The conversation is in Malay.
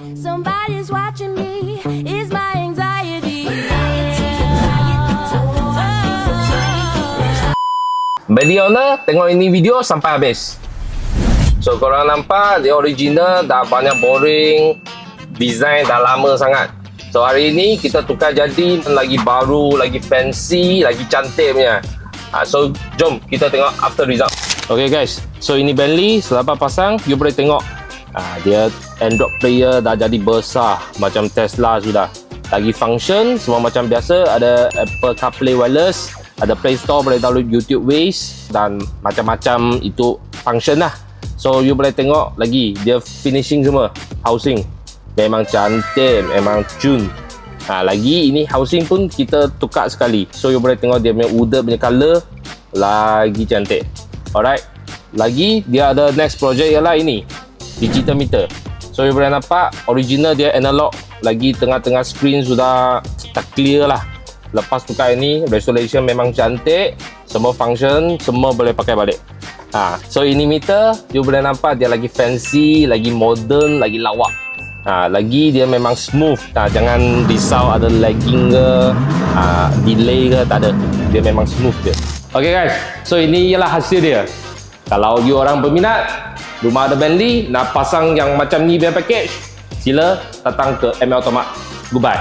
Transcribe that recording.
Somebody's watching me, is my anxiety. Beli owner, tengok ini video sampai habis. So korang nampak dia original, dah banyak boring, design dah lama sangat. So hari ini kita tukar jadi lagi baru, lagi fancy, lagi cantik punya. So jom kita tengok after result. Okay guys, so ini Bentley selepas pasang, you boleh tengok dia Android player dah jadi besar macam Tesla sudah. Lagi function semua macam biasa, ada Apple CarPlay wireless, ada Play Store, boleh download YouTube Waze dan macam-macam itu function lah. So you boleh tengok lagi dia finishing semua, housing memang cantik, memang cun. Lagi ini housing pun kita tukar sekali. So you boleh tengok dia punya wood punya color lagi cantik. Alright. Lagi dia ada next project ialah ini digital meter. So you boleh nampak original dia analog, lagi tengah-tengah screen sudah tak clear lah. Lepas tukar ini resolution memang cantik, semua function semua boleh pakai balik. So ini meter you boleh nampak dia lagi fancy, lagi modern, lagi lawak. Lagi dia memang smooth, jangan risau ada lagging ke, delay ke, tak ada. Dia memang smooth dia. Okay guys, so ini ialah hasil dia. Kalau you orang berminat, rumah ada Bentley, nak pasang yang macam ni punya package, sila datang ke ML Automat. Goodbye.